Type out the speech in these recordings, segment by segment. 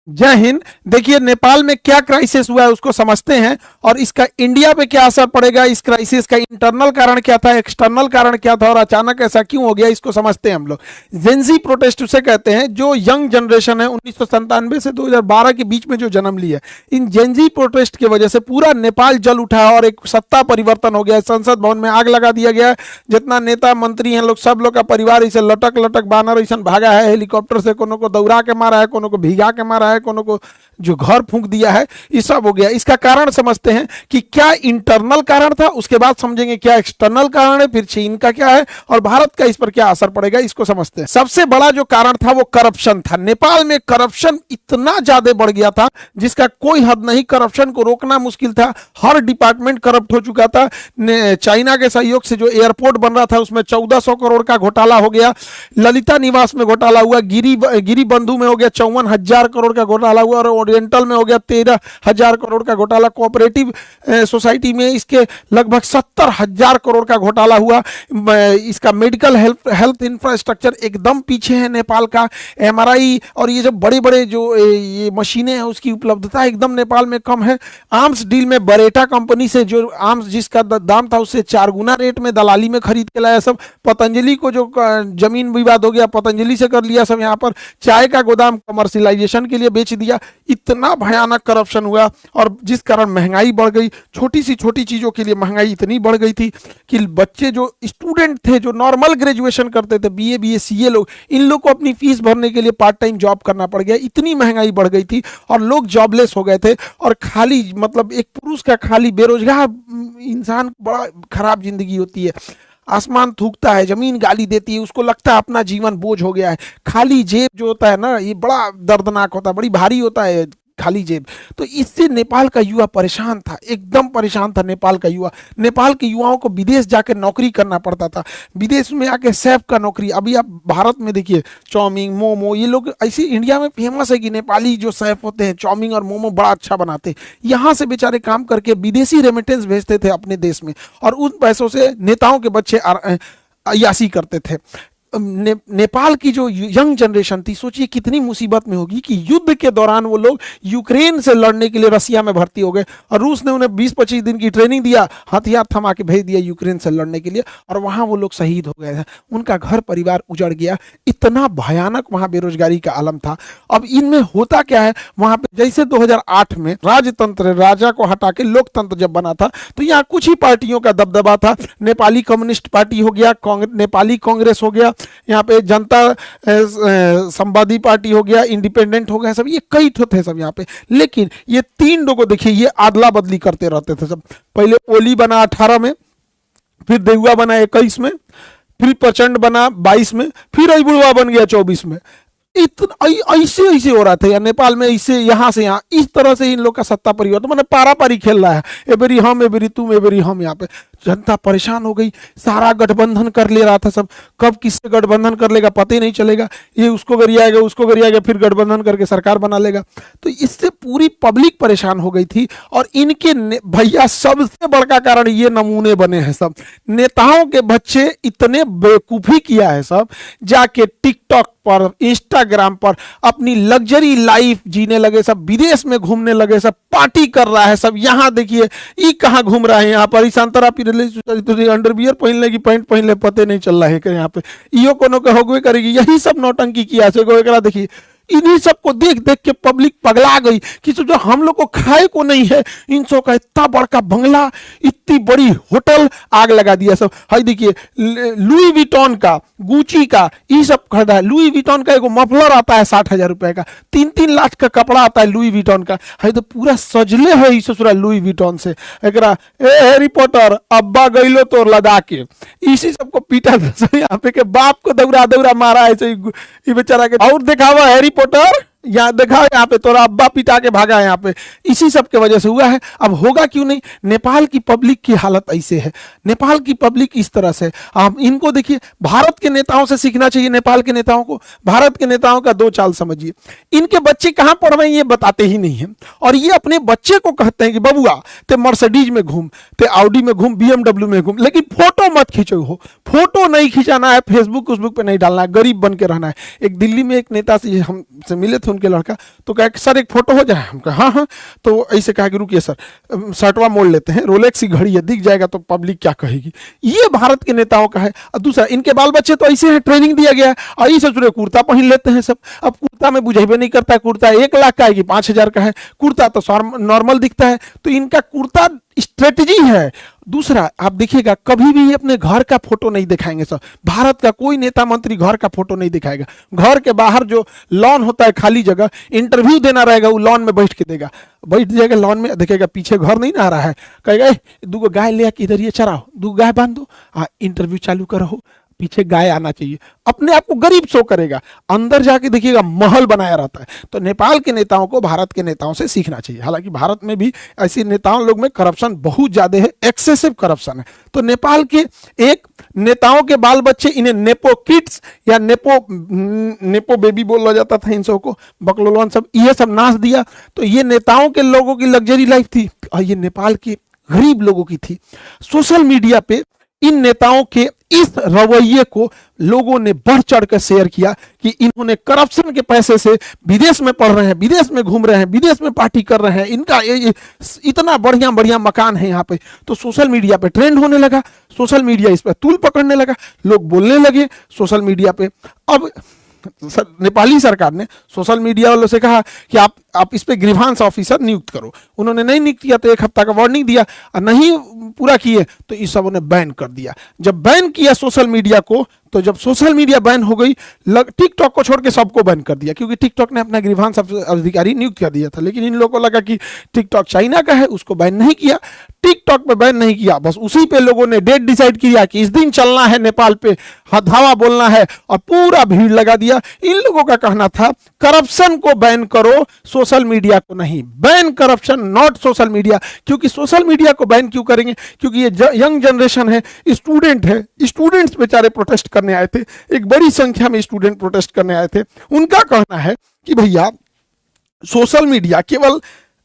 जय हिंद। देखिए नेपाल में क्या क्राइसिस हुआ है उसको समझते हैं और इसका इंडिया पे क्या असर पड़ेगा। इस क्राइसिस का इंटरनल कारण क्या था, एक्सटर्नल कारण क्या था और अचानक ऐसा क्यों हो गया, इसको समझते हैं हम लोग। जेंजी प्रोटेस्ट उसे कहते हैं जो यंग जनरेशन है 1997 से 2012 के बीच में जो जन्म लिया। इन जेंजी प्रोटेस्ट की वजह से पूरा नेपाल जल उठा और एक सत्ता परिवर्तन हो गया। संसद भवन में आग लगा दिया गया। जितना नेता मंत्री हैं लोग, सब लोग का परिवार इसे लटक लटक बानर ऐसा भागा है हेलीकॉप्टर से, कोनो को दौड़ा के मारा है, कोनो को भिगा के मारा है, कोनो को जो घर फूंक दिया है, ये सब हो गया। इसका कारण समझते हैं कि क्या इंटरनल कारण था, उसके बाद समझेंगे क्या एक्सटर्नल कारण है, फिर चीन का क्या है और भारत का इस पर क्या असर पड़ेगा, इसको समझते हैं। सबसे बड़ा जो कारण था वो करप्शन था। नेपाल में करप्शन इतना ज्यादा बढ़ गया था जिसका कोई हद नहीं। करप्शन को रोकना मुश्किल था, हर डिपार्टमेंट करप्ट हो चुका था। चाइना के सहयोग से जो एयरपोर्ट बन रहा था उसमें 1400 करोड़ का घोटाला हो गया। ललिता निवास में घोटाला हुआ, गिरी बंधु में हो गया 54,000 करोड़ का घोटाला हुआ और ओरिएंटल में हो गया 13,000 करोड़ का घोटाला। कोऑपरेटिव सोसाइटी में इसके लगभग 70,000 करोड़ का घोटाला हुआ। इसका मेडिकल हेल्थ इंफ्रास्ट्रक्चर एकदम पीछे है नेपाल का। एमआरआई और ये जो बड़े बड़े जो ये मशीनें हैं उसकी उपलब्धता एकदम नेपाल में कम है। आर्म्स डील में बरेटा कंपनी से जो आर्म्स जिसका दाम था उससे 4 गुना रेट में दलाली में खरीद के लाया सब। पतंजलि को जो जमीन विवाद हो गया पतंजलि से कर लिया सब। यहाँ पर चाय का गोदाम कमर्शियलाइजेशन के लिए बेच दिया। इतना भयानक करप्शन हुआ और जिस कारण महंगाई बढ़ गई। छोटी सी छोटी चीजों के लिए महंगाई इतनी बढ़ गई थी कि बच्चे जो स्टूडेंट थे जो नॉर्मल ग्रेजुएशन करते थे, बीए बीए सीए लोग, इन लोग को अपनी फीस भरने के लिए पार्ट टाइम जॉब करना पड़ गया। इतनी महंगाई बढ़ गई थी और लोग जॉबलेस हो गए थे। और खाली मतलब एक पुरुष का खाली बेरोजगार इंसान बड़ा खराब जिंदगी होती है। आसमान थूकता है, जमीन गाली देती है, उसको लगता है अपना जीवन बोझ हो गया है। खाली जेब जो होता है ना, ये बड़ा दर्दनाक होता है, बड़ी भारी होता है खाली जेब। तो इससे नेपाल का युवा परेशान था, एकदम परेशान था नेपाल का युवा। नेपाल के युवाओं को विदेश जाकर नौकरी करना पड़ता था, विदेश में आके शेफ का नौकरी। अभी आप भारत में देखिए चाउमीन मोमो, ये लोग ऐसे इंडिया में फेमस है कि नेपाली जो शेफ होते हैं चाउमीन और मोमो बड़ा अच्छा बनाते हैं। यहाँ से बेचारे काम करके विदेशी रेमिटेंस भेजते थे अपने देश में और उन पैसों से नेताओं के बच्चे अयासी करते थे। नेपाल की जो यंग जनरेशन थी, सोचिए कितनी मुसीबत में होगी कि युद्ध के दौरान वो लोग यूक्रेन से लड़ने के लिए रसिया में भर्ती हो गए और रूस ने उन्हें 20-25 दिन की ट्रेनिंग दिया, हथियार थमा के भेज दिया यूक्रेन से लड़ने के लिए और वहां वो लोग शहीद हो गए थे। उनका घर परिवार उजड़ गया। इतना भयानक वहां बेरोजगारी का आलम था। अब इनमें होता क्या है, वहां पे जैसे 2008 में राजतंत्र, राजा को हटा के लोकतंत्र जब बना था तो यहाँ कुछ ही पार्टियों का दबदबा था। नेपाली कम्युनिस्ट पार्टी हो गया, नेपाली कांग्रेस हो गया, यहाँ पे जनता संवादी पार्टी हो गया, इंडिपेंडेंट हो गया, सब ये कई ठो थे सब यहाँ पे। लेकिन ये 3 लोगों देखिए ये आदला बदली करते रहते थे सब। पहले ओली बना 18 में, फिर देहुआ बना 21 में, फिर प्रचंड बना 22 में, फिर अबुढ़वा बन गया 24 में। इतना ऐसे ऐसे हो रहा था यार नेपाल में, ऐसे यहाँ से यहाँ इस तरह से इन लोग का सत्ता परिवर्तन मैंने पारा पारी खेल रहा है। एबेरी हम, एबेरी तुम, एबेरी हम। यहाँ पे जनता परेशान हो गई, सारा गठबंधन कर ले रहा था सब। कब किससे गठबंधन कर लेगा पता ही नहीं चलेगा। ये उसको गरियाएगा, उसको गरियाएगा, फिर गठबंधन करके सरकार बना लेगा। तो इससे पूरी पब्लिक परेशान हो गई थी। और इनके भैया सबसे बड़का कारण ये नमूने बने हैं सब। नेताओं के बच्चे इतने बेवकूफी किया है सब, जाके टिकटॉक पर, इंस्टाग्राम पर अपनी लग्जरी लाइफ जीने लगे सब, विदेश में घूमने लगे सब, पार्टी कर रहा है सब। यहाँ देखिए ये कहाँ घूम रहा है, यहाँ पर ईशांतरा अंडरवियर पहन लेगी, पैंट पहन ले, पते नहीं चल रहा है कि यहाँ पे इो कोनो के होगवे करेगी। यही सब नौटंकी किया से देखिए। इन्हीं सबको देख देख के पब्लिक पगला गई कि जो हम लोग को खाए को नहीं है, इन सब का इतना बड़का बंगला, इतनी बड़ी होटल, आग लगा दिया सब। हाय देखिए लुई विटॉन का, गुची का, ये सब खरीदा है। लुई विटॉन का एगो मफलर आता है 60,000 रुपए का, 3-3 लाख का कपड़ा आता है लुई विटॉन का। हाय तो पूरा सजले है इस ससुरा लुई विटॉन से। एकरा हैरी पॉटर अब्बा गइलो तो लदा के इसी सबको पीटा यहाँ पे के बाप को दौड़ा दौड़ा मारा है ये बेचारा के। और दिखावा हैरी पॉटर यहाँ देखा, यहाँ पे तोरा अब्बा पिटा के भागा है यहाँ पे, इसी सब के वजह से हुआ है। अब होगा क्यों नहीं, नेपाल की पब्लिक की हालत ऐसे है, नेपाल की पब्लिक इस तरह से। आप इनको देखिए, भारत के नेताओं से सीखना चाहिए नेपाल के नेताओं को। भारत के नेताओं का 2 चाल समझिए। इनके बच्चे कहाँ पढ़ रहे हैं ये बताते ही नहीं है और ये अपने बच्चे को कहते हैं कि बबुआ ते मर्सिडीज में घूम, ते ऑडी में घूम, BMW में घूम, लेकिन फोटो मत खींचो हो। फोटो नहीं खिंचाना है, फेसबुक पे नहीं डालना है, गरीब बन के रहना है। एक दिल्ली में एक नेता से हमसे मिले थे, उनके लड़का, तो कहा कि सर एक फोटो हो जाए। हम कहा हाँ हाँ। तो ऐसे कहा कि रुकिए सर, शर्टवा मोड़ लेते हैं, रोलेक्स की घड़ी है, दिख जाएगा तो पब्लिक क्या कहेगी। ये भारत के नेताओं का है। और दूसरा, इनके बाल बच्चे तो ऐसे हैं, ट्रेनिंग दिया गया है, और ये ससुरे कुर्ता पहन लेते हैं सब। अब कुर्ता में बुझेबे नहीं करता, कुर्ता 1 लाख का है कि 5,000 का है, कुर्ता तो नॉर्मल दिखता है। तो इनका कुर्ता स्ट्रेटजी है। दूसरा, आप देखिएगा कभी भी अपने घर का फोटो नहीं दिखाएंगे सर। भारत का कोई नेता मंत्री घर का फोटो नहीं दिखाएगा। घर के बाहर जो लॉन होता है, खाली जगह, इंटरव्यू देना रहेगा, वो लॉन में बैठ के देगा, बैठ जाएगा लॉन में, देखेगा पीछे घर नहीं ना आ रहा है, कहेगा 2 गाय ले आके इधर ये चराओ, 2 गाय बांध दो, हाँ इंटरव्यू चालू करो, पीछे गाय आना चाहिए। अपने आप को गरीब शो करेगा, अंदर जाके देखिएगा महल बनाया रहता है। तो नेपाल के नेताओं को भारत के नेताओं से सीखना चाहिए। हालांकि भारत में भी ऐसे नेताओं लोग में करप्शन बहुत ज्यादा है, एक्सेसिव करप्शन है। तो नेपाल के एक नेताओं के बाल बच्चे, इन्हें नेपो किड्स या नेपो बेबी बोला जाता था इन सबको, बकलोलवन सब, ये सब नाच दिया। तो ये नेताओं के लोगों की लग्जरी लाइफ थी, और ये नेपाल के गरीब लोगों की थी। सोशल मीडिया पे इन नेताओं के इस रवैये को लोगों ने बढ़ चढ़ कर शेयर किया कि इन्होंने करप्शन के पैसे से विदेश में पढ़ रहे हैं, विदेश में घूम रहे हैं, विदेश में पार्टी कर रहे हैं, इनका इतना बढ़िया बढ़िया मकान है यहाँ पे। तो सोशल मीडिया पे ट्रेंड होने लगा, सोशल मीडिया इस पर तूल पकड़ने लगा, लोग बोलने लगे सोशल मीडिया पे। अब नेपाली सरकार ने सोशल मीडिया वालों से कहा कि आप इस पे ग्रीवांस ऑफिसर नियुक्त करो। उन्होंने नहीं नियुक्त किया तो 1 हफ्ता का वार्निंग दिया, और नहीं पूरा किए तो इस सब ने बैन कर दिया। जब बैन किया सोशल मीडिया को, तो जब सोशल मीडिया बैन हो गई, टिकटॉक को छोड़ के सबको बैन कर दिया, क्योंकि टिकटॉक ने अपना ग्रीवांस अधिकारी नियुक्त कर दिया था। लेकिन इन लोगों को लगा कि टिकटॉक चाइना का है, उसको बैन नहीं किया, टिकटॉक पे बैन नहीं किया, बस उसी पे लोगों ने डेट डिसाइड किया कि इस दिन चलना है नेपाल पे, धावा बोलना है, और पूरा भीड़ लगा दिया। इन लोगों का कहना था करप्शन को बैन करो, सोशल मीडिया को नहीं। Ban corruption, not social media. क्योंकि सोशल मीडिया को बैन क्यों करेंगे? क्योंकि ये यंग जनरेशन है, स्टूडेंट है, स्टूडेंट्स बेचारे प्रोटेस्ट करने आए थे, एक बड़ी संख्या में स्टूडेंट प्रोटेस्ट करने आए थे। उनका कहना है कि भैया सोशल मीडिया केवल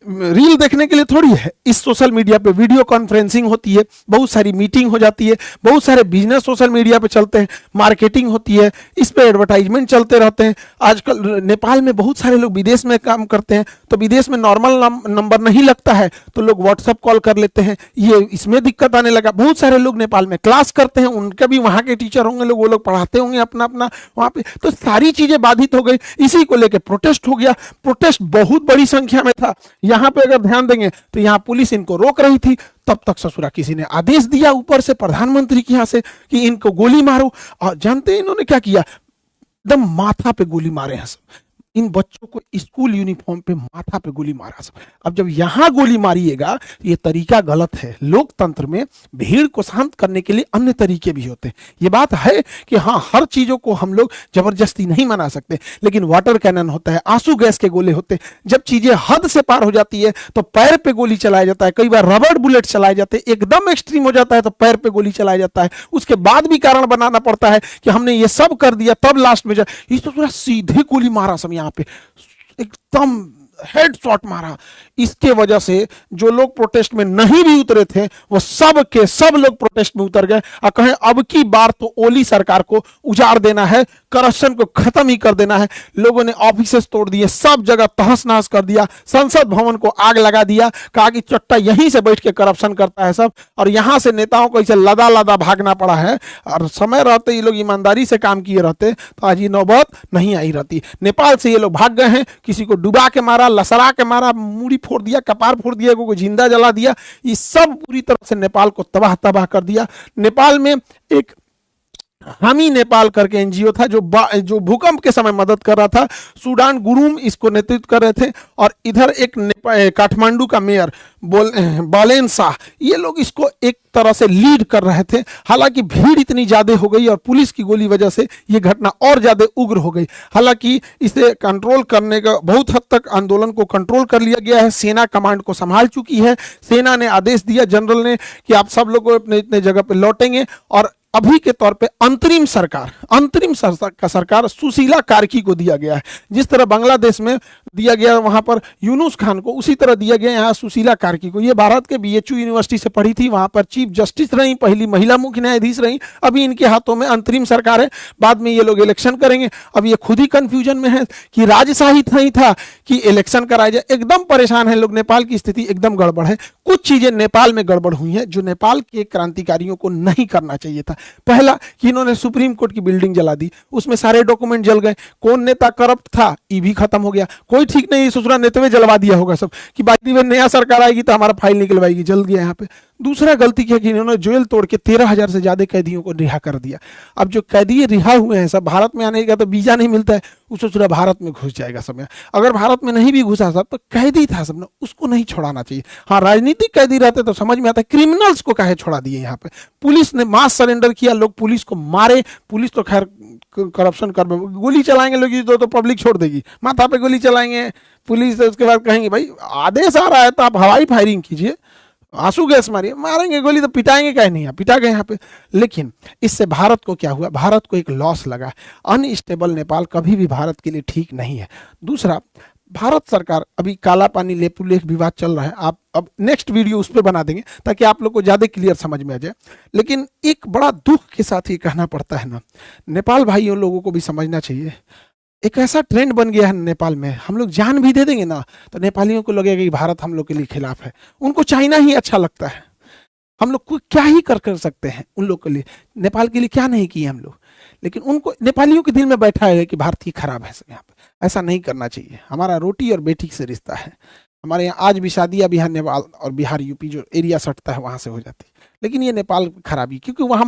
रील देखने के लिए थोड़ी है। इस सोशल मीडिया पे वीडियो कॉन्फ्रेंसिंग होती है, बहुत सारी मीटिंग हो जाती है, बहुत सारे बिजनेस सोशल मीडिया पे चलते हैं, मार्केटिंग होती है, इस पे एडवर्टाइजमेंट चलते रहते हैं। आजकल नेपाल में बहुत सारे लोग विदेश में काम करते हैं, तो विदेश में नॉर्मल नंबर नहीं लगता है, तो लोग व्हाट्सएप कॉल कर लेते हैं, ये इसमें दिक्कत आने लगा। बहुत सारे लोग नेपाल में क्लास करते हैं, उनके भी वहाँ के टीचर होंगे लोग, वो लोग पढ़ाते होंगे अपना अपना वहाँ पे, तो सारी चीजें बाधित हो गई। इसी को लेकर प्रोटेस्ट हो गया। प्रोटेस्ट बहुत बड़ी संख्या में था। यहाँ पे अगर ध्यान देंगे तो यहाँ पुलिस इनको रोक रही थी, तब तक ससुरा किसी ने आदेश दिया ऊपर से, प्रधानमंत्री के यहाँ से, कि इनको गोली मारो। और जानते हैं इन्होंने क्या किया? एकदम माथा पे गोली मारे हैं सब। इन बच्चों को स्कूल यूनिफॉर्म पे माथा पे गोली मारा सब। अब जब यहां गोली मारिएगा तो ये तरीका गलत है। लोकतंत्र में भीड़ को शांत करने के लिए अन्य तरीके भी होते हैं। ये बात है कि हाँ, हर चीजों को हम लोग जबरदस्ती नहीं मना सकते, लेकिन वाटर कैनन होता है, आंसू गैस के गोले होते हैं। जब चीजें हद से पार हो जाती है तो पैर पे गोली चलाया जाता है, कई बार रबड़ बुलेट चलाए जाते हैं, एकदम एक्सट्रीम हो जाता है तो पैर पे गोली चलाया जाता है। उसके बाद भी कारण बनाना पड़ता है कि हमने ये सब कर दिया, तब लास्ट में इस तो पूरा सीधे गोली मारा सब, यहाँ पे एकदम हेड शॉट मारा। इसके वजह से जो लोग प्रोटेस्ट में नहीं भी उतरे थे वो सब के सब लोग प्रोटेस्ट में उतर गए और कहें अब की बार तो ओली सरकार को उजाड़ देना है, करप्शन को खत्म ही कर देना है। लोगों ने ऑफिसेस तोड़ दिए, सब जगह तहस नहस कर दिया, संसद भवन को आग लगा दिया, कहा कि चट्टा यहीं से बैठ के करप्शन करता है सब, और यहां से नेताओं को इसे लदा लदा भागना पड़ा है। और समय रहते ये लोग ईमानदारी से काम किए रहते तो आज ये नौबत नहीं आई रहती। नेपाल से ये लोग भाग गए हैं, किसी को डुबा के मारा, लसरा के मारा, मूड़ी फोड़ दिया, कपार फोड़ दिया, को जिंदा जला दिया। ये सब पूरी तरह से नेपाल को तबाह तबाह कर दिया। नेपाल में एक हामी नेपाल करके एनजीओ था जो भूकंप के समय मदद कर रहा था। सूडान गुरुम इसको नेतृत्व कर रहे थे, और इधर एक काठमांडू का मेयर बालेन शाह, ये लोग इसको एक तरह से लीड कर रहे थे। हालांकि भीड़ इतनी ज्यादा हो गई और पुलिस की गोली वजह से ये घटना और ज्यादा उग्र हो गई। हालांकि इसे कंट्रोल करने का बहुत हद तक आंदोलन को कंट्रोल कर लिया गया है। सेना कमांड को संभाल चुकी है। सेना ने आदेश दिया जनरल ने कि आप सब लोग अपने इतने जगह पे लौटेंगे, और अभी के तौर पे अंतरिम सरकार सुशीला कार्की को दिया गया है। जिस तरह बांग्लादेश में दिया गया वहां पर यूनुस खान को, उसी तरह दिया गया यहाँ सुशीला कार्की को। ये भारत के बीएचयू यूनिवर्सिटी से पढ़ी थी, वहां पर चीफ जस्टिस रही, पहली महिला मुख्य न्यायाधीश रही। अभी इनके हाथों में अंतरिम सरकार है, बाद में ये लोग इलेक्शन करेंगे। अब ये खुद ही कंफ्यूजन में है कि राजशाही नहीं था कि इलेक्शन कराया जाए, एकदम परेशान है लोग। नेपाल की स्थिति एकदम गड़बड़ है। कुछ चीजें नेपाल में गड़बड़ हुई हैं जो नेपाल के क्रांतिकारियों को नहीं करना चाहिए था। पहला कि इन्होंने सुप्रीम कोर्ट की बिल्डिंग जला दी, उसमें सारे डॉक्यूमेंट जल गए। कौन नेता करप्ट था ये भी खत्म हो गया, कोई ठीक नहीं, ससुरा नेतवे जलवा दिया होगा सब कि बाकी में नया सरकार आएगी तो हमारा फाइल निकलवाएगी, जल गया यहाँ पे। दूसरा गलती क्या कि इन्होंने जेल तोड़ के 13,000 से ज्यादा कैदियों को रिहा कर दिया। अब जो कैदी रिहा हुए हैं सब, भारत में आने का तो वीजा नहीं मिलता है, उसको पूरा भारत में घुस जाएगा सब। अगर भारत में नहीं भी घुसा सब तो कैदी था सब, उसको नहीं छोड़ाना चाहिए। हाँ, राजनीतिक कैदी रहते तो समझ में आता है, क्रिमिनल्स को काहे छोड़ा दिए यहाँ पे। पुलिस ने मास सरेंडर किया, लोग पुलिस को मारे। पुलिस तो खैर करप्शन कर, गोली चलाएंगे लोग तो पब्लिक छोड़ देगी, माथा पे गोली चलाएंगे पुलिस, उसके बाद कहेंगे भाई आदेश आ रहा है तो आप हवाई फायरिंग कीजिए, आंसू गैस मारिए, मारेंगे गोली तो पिटाएंगे कहीं नहीं, पिटा गए यहाँ पे। लेकिन इससे भारत को क्या हुआ, भारत को एक लॉस लगा। अनस्टेबल नेपाल कभी भी भारत के लिए ठीक नहीं है। दूसरा, भारत सरकार, अभी काला पानी लेपुलेख विवाद चल रहा है, आप अब नेक्स्ट वीडियो उस पर बना देंगे ताकि आप लोग को ज़्यादा क्लियर समझ में आ जाए। लेकिन एक बड़ा दुख के साथ ये कहना पड़ता है ना, नेपाल भाइयों लोगों को भी समझना चाहिए, एक ऐसा ट्रेंड बन गया है नेपाल में, हम लोग जान भी दे देंगे ना तो नेपालियों को लगेगा कि भारत हम लोग के लिए खिलाफ है। उनको चाइना ही अच्छा लगता है, हम लोग को क्या ही कर सकते हैं उन लोग के लिए, नेपाल के लिए क्या नहीं किए हम लोग। लेकिन उनको, नेपालियों के दिल में बैठा है कि भारत ही खराब है यहाँ पे। ऐसा नहीं करना चाहिए। हमारा रोटी और बेटी से रिश्ता है। हमारे यहाँ आज भी शादियाँ बिहार नेपाल और बिहार यूपी जो एरिया सटता है वहाँ से हो जाती है। लेकिन ये नेपाल की खराबी, क्योंकि वहाँ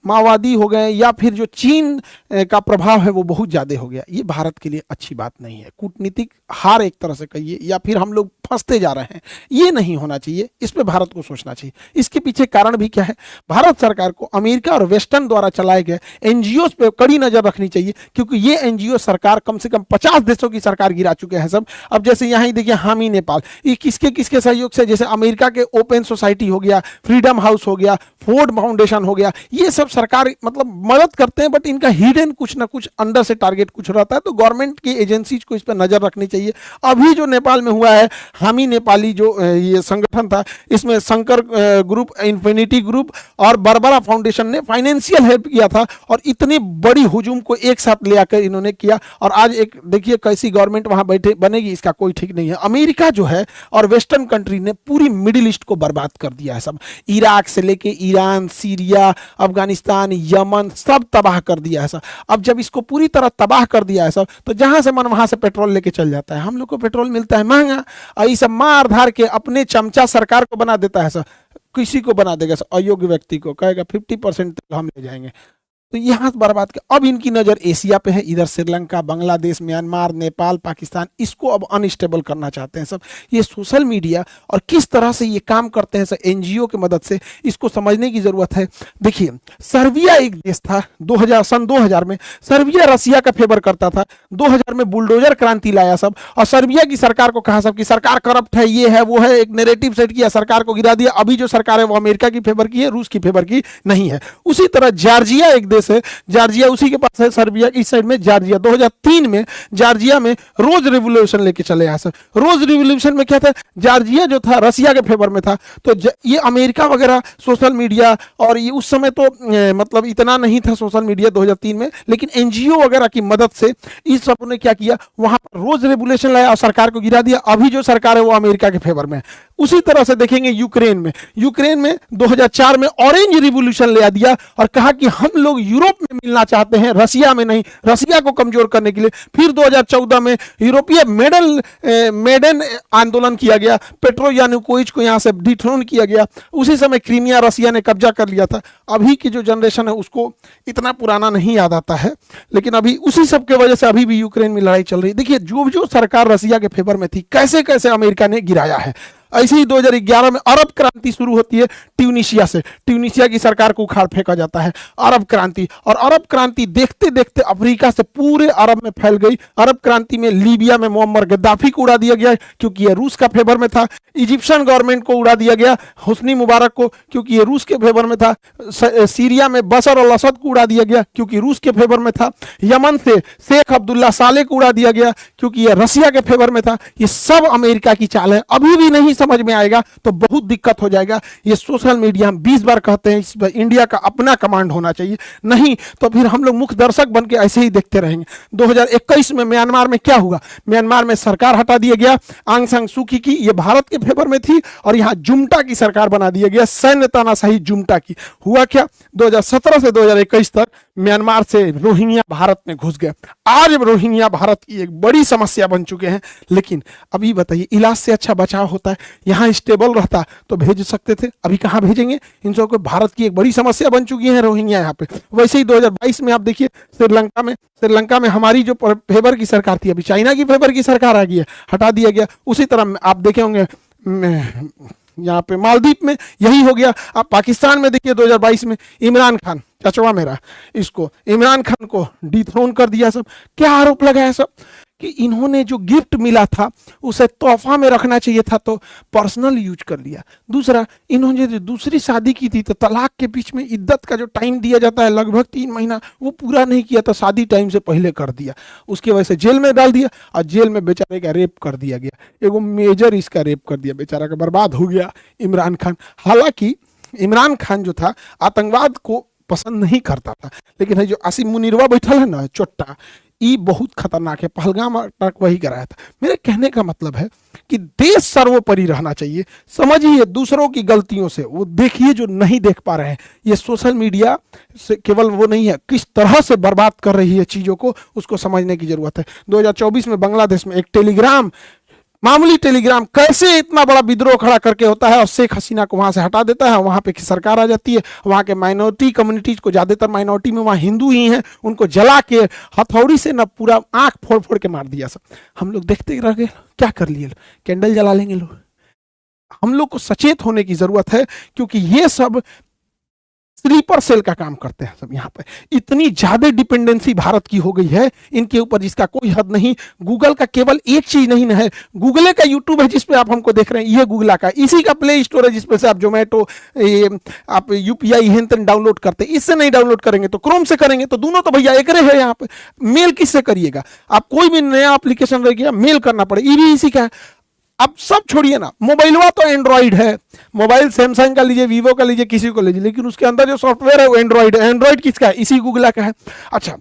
माओवादी हो गए या फिर जो चीन का प्रभाव है वो बहुत ज़्यादा हो गया। ये भारत के लिए अच्छी बात नहीं है। कूटनीतिक हार एक तरह से कहिए, या फिर हम लोग फंसते जा रहे हैं, ये नहीं होना चाहिए। इस पे भारत को सोचना चाहिए। इसके पीछे कारण भी क्या है, भारत सरकार को अमेरिका और वेस्टर्न द्वारा चलाए गए एनजीओ पे कड़ी नजर रखनी चाहिए, क्योंकि ये एनजीओ सरकार कम से कम 50 देशों की सरकार गिरा चुके हैं सब। अब जैसे यहाँ ही देखिए हामी नेपाल, ये किसके किसके सहयोग से, जैसे अमेरिका के ओपन सोसाइटी हो गया, फ्रीडम हाउस हो गया, फोर्ड फाउंडेशन हो गया, ये सब सरकार मतलब मदद करते हैं, बट इनका हिडन कुछ ना कुछ अंदर से टारगेट कुछ रहता है। तो गवर्नमेंट की एजेंसीज को इस पर नजर रखनी चाहिए। अभी जो नेपाल में हुआ है, हामी नेपाली जो ये संगठन था, इसमें शंकर ग्रुप, इन्फिनिटी ग्रुप और बरबरा फाउंडेशन ने फाइनेंशियल हेल्प किया था, और इतनी बड़ी हुजूम को एक साथ ले आकर इन्होंने किया। और आज एक देखिए कैसी गवर्नमेंट वहां बैठे बनेगी, इसका कोई ठीक नहीं है। अमेरिका जो है और वेस्टर्न कंट्री ने पूरी मिडिल ईस्ट को बर्बाद कर दिया है सब, इराक से लेके ईरान, सीरिया, अफगानिस्तान, यमन, सब तबाह कर दिया है सब। अब जब इसको पूरी तरह तबाह कर दिया है सब, तो जहां से मन वहां से पेट्रोल लेके चल जाता है। हम लोग को पेट्रोल मिलता है महंगा, और ये सब मार धार के अपने चमचा सरकार को बना देता है सब। किसी को बना देगा सब, अयोग्य व्यक्ति को कहेगा 50% हम ले जाएंगे, तो यहाँ बर्बाद के। अब इनकी नज़र एशिया पे है, इधर श्रीलंका, बांग्लादेश, म्यांमार, नेपाल, पाकिस्तान, इसको अब अनस्टेबल करना चाहते हैं सब। ये सोशल मीडिया और किस तरह से ये काम करते हैं सब एनजीओ की मदद से, इसको समझने की जरूरत है। देखिए, सर्बिया एक देश था, सन 2000 में सर्बिया रसिया का फेवर करता था। 2000 में बुलडोजर क्रांति लाया सब, और सर्बिया की सरकार को कहा सब कि सरकार करप्ट है, ये है वो है, एक नैरेटिव सेट किया, सरकार को गिरा दिया। अभी जो सरकार है वो अमेरिका की फेवर की है, रूस की फेवर की नहीं है। उसी तरह जॉर्जिया एक देश है, जॉर्जिया उसी के पास है, सर्बिया की साइड में जॉर्जिया। 2003 में जॉर्जिया में रोज रेवोल्यूशन लेके चले आए सर। रोज रेवोल्यूशन में क्या था, जॉर्जिया जो था रसिया के फेवर में था, तो ये अमेरिका वगैरह सोशल मीडिया, और ये उस समय तो मतलब इतना नहीं था सोशल मीडिया 2003 में, लेकिन एनजीओ वगैरह की मदद से इस सब ने क्या किया, वहां पर रोज रेवोल्यूशन लाया और सरकार को गिरा दिया। अभी जो सरकार है वो अमेरिका के फेवर में है। उसी तरह से देखेंगे यूक्रेन में 2004 में ऑरेंज रिवोल्यूशन ले दिया और कहा कि हम लोग यूरोप में मिलना चाहते हैं, रसिया में नहीं, रसिया को कमजोर करने के लिए। फिर 2014 में यूरोपीय मेडन आंदोलन किया गया, पेट्रो यानुकोविच को यहां से डिथ्रोन किया गया। उसी समय क्रीमिया रसिया ने कब्जा कर लिया था। अभी की जो जनरेशन है उसको इतना पुराना नहीं याद आता है, लेकिन अभी उसी सब के वजह से अभी भी यूक्रेन में लड़ाई चल रही है। देखिए, जो सरकार रसिया के फेवर में थी, कैसे कैसे अमेरिका ने गिराया है। ऐसे ही 2011 में अरब क्रांति शुरू होती है ट्यूनीशिया से, ट्यूनीशिया की सरकार को उखाड़ फेंका जाता है, अरब क्रांति। और अरब क्रांति देखते देखते अफ्रीका से पूरे अरब में फैल गई। अरब क्रांति में लीबिया में मुअम्मर गद्दाफी को उड़ा दिया गया क्योंकि ये रूस का फेवर में था। इजिप्शियन गवर्नमेंट को उड़ा दिया गया, हुस्नी मुबारक को, क्योंकि ये रूस के फेवर में था। सीरिया में बशर अल असद को उड़ा दिया गया क्योंकि रूस के फेवर में था। यमन से शेख अब्दुल्ला साले को उड़ा दिया गया क्योंकि ये रसिया के फेवर में था। ये सब अमेरिका की चाल है। अभी भी नहीं समझ में आएगा तो बहुत दिक्कत हो जाएगा। ये सोशल मीडिया हम 20 बार कहते हैं, इस पर इंडिया का अपना कमांड होना चाहिए, नहीं तो फिर हम लोग मुख्य दर्शक बन के ऐसे ही देखते रहेंगे। 2021 में म्यांमार में क्या हुआ? म्यांमार में सरकार हटा दिया गया आंग सान सू की, ये भारत के फेवर में थी, और यहाँ जुम्टा की सरकार बना दिया गया, सैन्य तानाशाही जुम्टा की। हुआ क्या? 2017 से 2021 तक म्यांमार से रोहिंग्या भारत में घुस गए। आज रोहिंग्या भारत की एक बड़ी समस्या बन चुके हैं। लेकिन अभी बताइए, इलाज से अच्छा बचाव होता है। यहाँ स्टेबल रहता तो भेज सकते थे, अभी कहाँ भेजेंगे? इन सबको भारत की एक बड़ी समस्या बन चुकी है रोहिंग्या यहाँ पे। वैसे ही 2022 में आप देखिए श्रीलंका में हमारी जो फेवर की सरकार थी, अभी चाइना की फेवर की सरकार आ गई है, हटा दिया गया। उसी तरह आप देखे होंगे यहाँ पे मालदीव में यही हो गया। आप पाकिस्तान में देखिए 2022 में इमरान खान, चचवा मेरा, इसको इमरान खान को डिथ्रोन कर दिया। सब क्या आरोप लगाया? सब कि इन्होंने जो गिफ्ट मिला था उसे तोहफा में रखना चाहिए था तो पर्सनल यूज कर लिया। दूसरा, इन्होंने जो दूसरी शादी की थी तो तलाक के बीच में इद्दत का जो टाइम दिया जाता है लगभग 3 महीना, वो पूरा नहीं किया तो शादी टाइम से पहले कर दिया। उसकी वजह से जेल में डाल दिया और जेल में बेचारे का रेप कर दिया गया। एगो मेजर इसका रेप कर दिया, बेचारा का बर्बाद हो गया इमरान खान। हालांकि इमरान खान जो था आतंकवाद को पसंद नहीं करता था, लेकिन है जो आसिम मुनीरवा बैठल है ना चोट्टा, ये बहुत खतरनाक है। पहलगाम अटैक वही कराया था। मेरे कहने का मतलब है कि देश सर्वोपरि रहना चाहिए। समझिए दूसरों की गलतियों से, वो देखिए जो नहीं देख पा रहे हैं। ये सोशल मीडिया से केवल वो नहीं है, किस तरह से बर्बाद कर रही है चीजों को, उसको समझने की जरूरत है। 2024 में बांग्लादेश में एक टेलीग्राम, मामूली टेलीग्राम कैसे इतना बड़ा विद्रोह खड़ा करके होता है और शेख हसीना को वहां से हटा देता है। वहां पे सरकार आ जाती है, वहां के माइनॉरिटी कम्युनिटीज को, ज्यादातर माइनॉरिटी में वहां हिंदू ही हैं, उनको जला के हथौड़ी से ना पूरा आंख फोड़ फोड़ के मार दिया। सब हम लोग देखते रह गए। क्या कर लिए? कैंडल जला लेंगे लोग। हम लोग को सचेत होने की जरूरत है क्योंकि ये सब स्लीपर सेल का काम करते हैं सब। यहाँ पे इतनी ज्यादा डिपेंडेंसी भारत की हो गई है इनके ऊपर जिसका कोई हद नहीं। गूगल का केवल एक चीज नहीं है, गूगल का यूट्यूब है जिसपे आप हमको देख रहे हैं, ये गूगल का, इसी का प्ले स्टोर है जिसपे से आप जोमेटो, आप यूपीआई हेन डाउनलोड करते। इससे नहीं डाउनलोड करेंगे तो क्रोम से करेंगे, तो दोनों तो भैया एक है। यहाँ पे मेल किससे करिएगा? आप कोई भी नया एप्लीकेशन रह गया मेल करना पड़े, ये भी इसी का है। अब सब छोड़िए ना, मोबाइलवा तो एंड्रॉइड है, मोबाइल सैमसंग का लीजिए, वीवो का लीजिए, किसी को लीजिए, लेकिन उसके अंदर जो सॉफ्टवेयर है वो एंड्रॉइड है। एंड्रॉइड किसका है? इसी गूगल का है। अच्छा,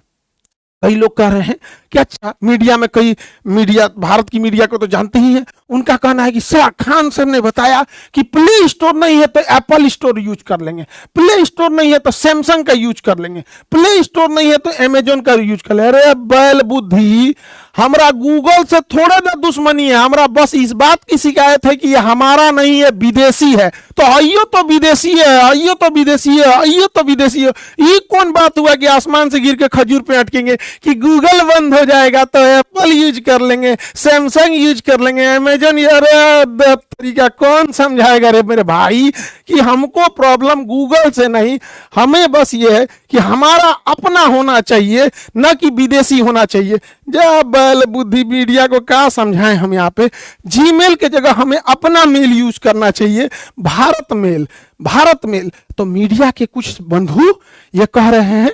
कई लोग कह रहे हैं कि अच्छा मीडिया में, कई मीडिया, भारत की मीडिया को तो जानते ही हैं, उनका कहना है कि शाह खान सर ने बताया कि प्ले स्टोर नहीं है तो एप्पल स्टोर यूज कर लेंगे, प्ले स्टोर नहीं है तो सैमसंग का यूज कर लेंगे, प्ले स्टोर नहीं है तो अमेजोन का यूज कर लेंगे। अरे बैल बुद्धि, हमरा गूगल से थोड़ा ना दुश्मनी है, हमरा बस इस बात की शिकायत है कि ये हमारा नहीं है, विदेशी है। तो आइयो तो विदेशी है, आइयो तो विदेशी है, आइयो तो विदेशी है। ये कौन बात हुआ कि आसमान से गिर के खजूर पे अटकेंगे कि गूगल बंद हो जाएगा तो एप्पल यूज कर लेंगे, सैमसंग यूज कर लेंगे, अमेजन। अरे तरीका कौन समझाएगा रे मेरे भाई कि हमको प्रॉब्लम गूगल से नहीं, हमें बस ये है कि हमारा अपना होना चाहिए, न कि विदेशी होना चाहिए। जब बैल बुद्धि मीडिया को क्या समझाएं हम। यहाँ पे जीमेल के जगह हमें अपना मेल यूज करना चाहिए, भारत मेल, भारत मेल। तो मीडिया के कुछ बंधु ये कह रहे हैं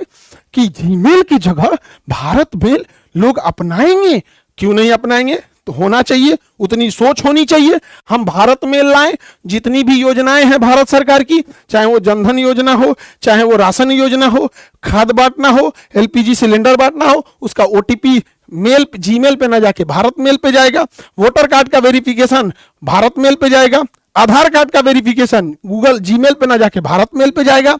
कि जीमेल की जगह भारत मेल लोग अपनाएंगे। क्यों नहीं अपनाएंगे? तो होना चाहिए, उतनी सोच होनी चाहिए। हम भारत मेल लाएं, जितनी भी योजनाएं हैं भारत सरकार की, चाहे वो जनधन योजना हो, चाहे वो राशन योजना हो, खाद बांटना हो, एलपीजी सिलेंडर बांटना हो, उसका ओटीपी मेल, जीमेल पे ना जाके भारत मेल पे जाएगा। वोटर कार्ड का वेरिफिकेशन भारत मेल पे जाएगा। आधार कार्ड का वेरिफिकेशन गूगल जीमेल पे ना जाके भारत मेल पे जाएगा।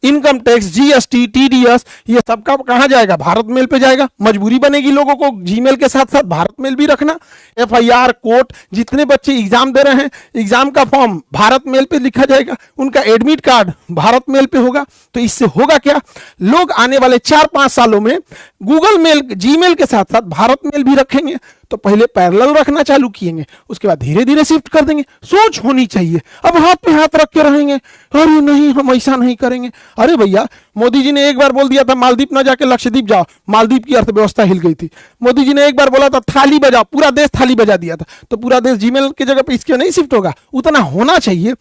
इनकम टैक्स, जीएसटी, टीडीएस, ये सबका कहां जाएगा? भारत मेल पे जाएगा। मजबूरी बनेगी लोगों को जीमेल के साथ साथ भारत मेल भी रखना। एफआईआर, कोर्ट, जितने बच्चे एग्जाम दे रहे हैं, एग्जाम का फॉर्म भारत मेल पे लिखा जाएगा, उनका एडमिट कार्ड भारत मेल पे होगा। तो इससे होगा क्या? लोग आने वाले 4-5 सालों में गूगल मेल, जीमेल के साथ साथ भारत मेल भी रखेंगे। तो पहले पैरेलल रखना चालू किएंगे, उसके बाद धीरे धीरे शिफ्ट कर देंगे। सोच होनी चाहिए। अब हाथ पे हाथ रख के रहेंगे, अरे नहीं हम ऐसा नहीं करेंगे। अरे भैया, मोदी जी ने एक बार बोल दिया था मालदीप ना जाके लक्षद्वीप जाओ, मालदीप की अर्थव्यवस्था हिल गई थी। मोदी जी ने एक बार बोला था थाली बजाओ, पूरा देश थाली बजा दिया था। तो पूरा देश जीमेल की जगह पे इसके नहीं शिफ्ट होगा? उतना होना चाहिए।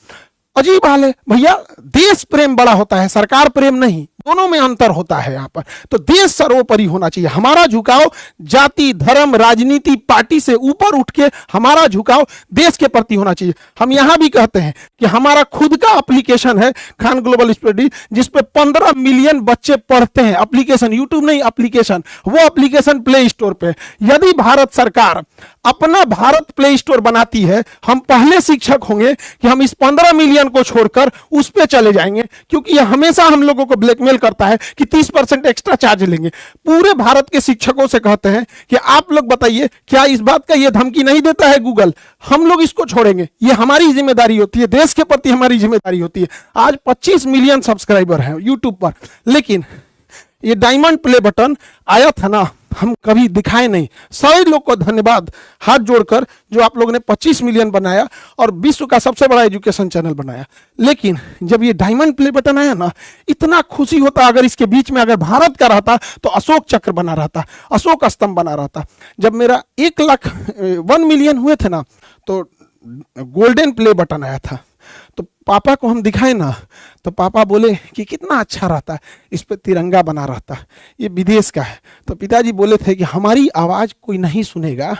अजीब हाल है भैया। देश प्रेम बड़ा होता है, सरकार प्रेम नहीं, दोनों में अंतर होता है यहाँ पर। तो देश सर्वोपरि होना चाहिए। हमारा झुकाव जाति धर्म राजनीति पार्टी से ऊपर उठ के हमारा झुकाव देश के प्रति होना चाहिए। हम यहाँ भी कहते हैं कि हमारा खुद का एप्लीकेशन है खान ग्लोबल स्टडी, जिसपे 15 मिलियन बच्चे पढ़ते हैं। एप्लीकेशन, यूट्यूब नहीं, एप्लीकेशन। वो एप्लीकेशन प्ले स्टोर पे। यदि भारत सरकार अपना भारत प्ले स्टोर बनाती है, हम पहले शिक्षक होंगे कि हम इस 15 मिलियन को छोड़कर उस पे चले जाएंगे, क्योंकि यह हमेशा हम लोगों को ब्लैकमेल करता है कि 30% एक्स्ट्रा चार्ज लेंगे। पूरे भारत के शिक्षकों से कहते हैं कि आप लोग बताइए, क्या इस बात का यह धमकी नहीं देता है गूगल? हम लोग इसको छोड़ेंगे, ये हमारी जिम्मेदारी होती है, देश के प्रति हमारी जिम्मेदारी होती है। आज 25 मिलियन सब्सक्राइबर हैं यूट्यूब पर, लेकिन ये डायमंड प्ले बटन आया था ना, हम कभी दिखाए नहीं। सभी लोग को धन्यवाद हाथ जोड़कर जो आप लोगों ने 25 मिलियन बनाया और विश्व का सबसे बड़ा एजुकेशन चैनल बनाया। लेकिन जब ये डायमंड प्ले बटन आया ना, इतना खुशी होता। अगर इसके बीच में अगर भारत का रहता तो अशोक चक्र बना रहता, अशोक स्तंभ बना रहता। जब मेरा 1 मिलियन हुए थे ना, तो गोल्डन प्ले बटन आया था। तो पापा को हम दिखाए ना, तो पापा बोले कि कितना अच्छा रहता, इस पे तिरंगा बना रहता, ये विदेश का है। तो पिताजी बोले थे कि हमारी आवाज़ कोई नहीं सुनेगा,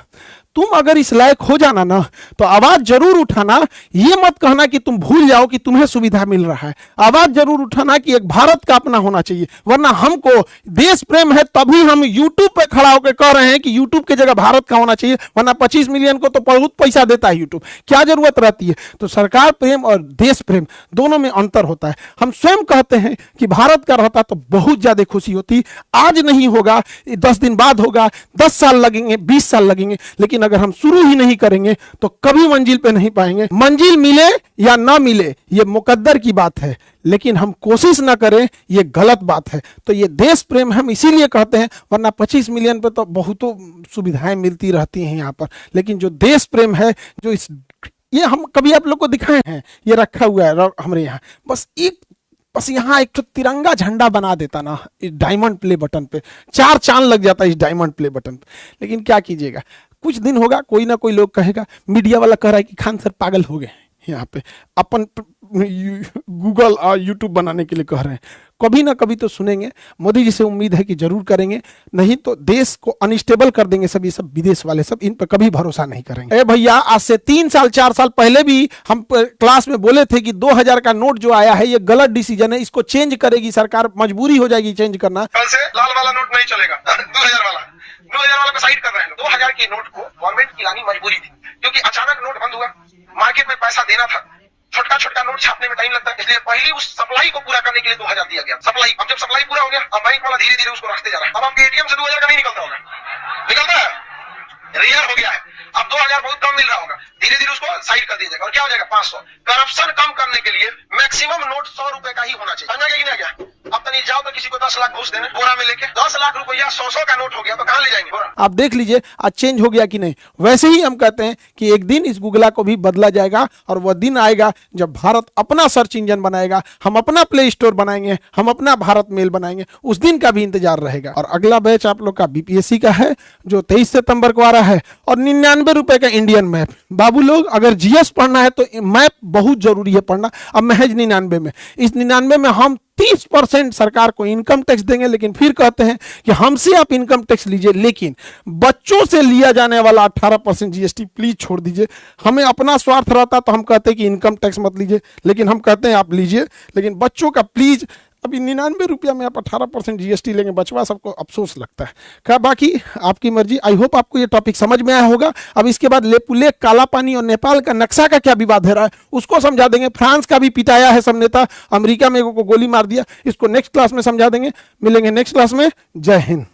तुम अगर इस लायक हो जाना ना तो आवाज़ जरूर उठाना। ये मत कहना कि तुम भूल जाओ कि तुम्हें सुविधा मिल रहा है। आवाज़ जरूर उठाना कि एक भारत का अपना होना चाहिए। वरना हमको देश प्रेम है तभी हम यूट्यूब पे खड़ा होकर कह रहे हैं कि यूट्यूब की जगह भारत का होना चाहिए। वरना 25 मिलियन को तो बहुत पैसा देता है यूट्यूब, क्या जरूरत रहती है? तो सरकार प्रेम और देश प्रेम दोनों में अंतर होता है। हम स्वयं कहते हैं कि भारत का रहता तो बहुत ज्यादा खुशी होती। आज नहीं होगा, 10 दिन बाद होगा, 10 साल लगेंगे, 20 साल लगेंगे, लेकिन अगर हम शुरू ही नहीं करेंगे तो कभी मंजिल पे नहीं पाएंगे। मंजिल मिले या ना मिले ये मुकद्दर की बात है, लेकिन हम कोशिश ना करें ये गलत बात है। तो ये देश प्रेम हम इसीलिए कहते हैं, वरना 25 मिलियन पे तो बहुतों सुविधाएं मिलती रहती हैं यहाँ पर। लेकिन जो देश प्रेम है, जो इस ये हम कभी आप लोग को दिखाए हैं, ये रखा हुआ है हमारे यहाँ। बस यहाँ एक तो तिरंगा झंडा बना देता ना इस डायमंड प्ले बटन पे, 4 चांद लग जाता इस डायमंड प्ले बटन पे। लेकिन क्या कीजिएगा, कुछ दिन होगा कोई ना कोई लोग कहेगा, मीडिया वाला कह रहा है कि खान सर पागल हो गए यहाँ पे, अपन गूगल और यूट्यूब बनाने के लिए कह रहे हैं। कभी ना कभी तो सुनेंगे। मोदी जी से उम्मीद है कि जरूर करेंगे, नहीं तो देश को अनस्टेबल कर देंगे सब। ये सब विदेश वाले सब, इन पर कभी भरोसा नहीं करेंगे। भैया, आज से 3 साल 4 साल पहले भी हम क्लास में बोले थे कि 2000 का नोट जो आया है ये गलत डिसीजन है, इसको चेंज करेगी सरकार, मजबूरी हो जाएगी चेंज करना। कल से लाल वाला नोट नहीं चलेगा, 2000 वाला को साइड कर रहे हैं। 2000 के नोट को गवर्नमेंट की लानी मजबूरी थी, क्योंकि अचानक नोट बंद हुआ, मार्केट में पैसा देना था, छोटा नोट छापने में टाइम लगता है, इसलिए पहले उस सप्लाई को पूरा करने के लिए 2000 दिया गया। सप्लाई, अब जब सप्लाई पूरा हो गया, अब बैंक वाला धीरे धीरे उसको रखते जा रहा है। अब आपके एटीएम से 2000 का नहीं निकलता होगा, निकलता है, रेयर हो गया है। अब 2000 बहुत कम मिल रहा होगा, धीरे धीरे उसको साइड कर दिया जाएगा। और क्या हो जाएगा, 500। करप्शन कम करने के लिए मैक्सिमम नोट 100 रुपए का ही होना चाहिए। समझा गया कि नहीं? क्या अब तक जाओ तो किसी को 10 लाख घूस देने बोरा में लेके, 10 लाख रुपया 100 का नोट हो गया तो कहां ले जाएंगे बोरा? आप देख लीजिए आज चेंज हो गया कि नहीं। वैसे ही हम कहते हैं कि एक दिन इस गूगला को भी बदला जाएगा, और वह दिन आएगा जब भारत अपना सर्च इंजन बनाएगा, हम अपना प्ले स्टोर बनाएंगे, हम अपना भारत मेल बनाएंगे। उस दिन का भी इंतजार रहेगा। और अगला बैच आप लोग का बीपीएससी का है, जो 23 सितंबर को आ रहा है, और 99 रुपए का इंडियन मैप। बाबू लोग, अगर जीएस पढ़ना है तो मैप बहुत जरूरी है पढ़ना। अब महज 99 में, इस 99 में हम 30% सरकार को इनकम टैक्स देंगे, लेकिन फिर कहते हैं कि हमसे आप इनकम टैक्स लीजिए, लेकिन बच्चों से लिया जाने वाला 18% जीएसटी प्लीज छोड़ दीजिए। हमें अपना स्वार्थ रहता तो हम कहते हैं कि इनकम टैक्स मत लीजिए, लेकिन हम कहते हैं आप लीजिए, लेकिन बच्चों का प्लीज। अभी 99 रुपया में आप 18% जीएसटी लेंगे, बचवा सबको अफसोस लगता है। क्या बाकी आपकी मर्जी। आई होप आपको ये टॉपिक समझ में आया होगा। अब इसके बाद लेपुलेख, काला पानी और नेपाल का नक्शा का क्या विवाद है रहा है उसको समझा देंगे। फ्रांस का भी पिटाया है सब नेता, अमेरिका में को गोली मार दिया, इसको नेक्स्ट क्लास में समझा देंगे। मिलेंगे नेक्स्ट क्लास में। जय हिंद।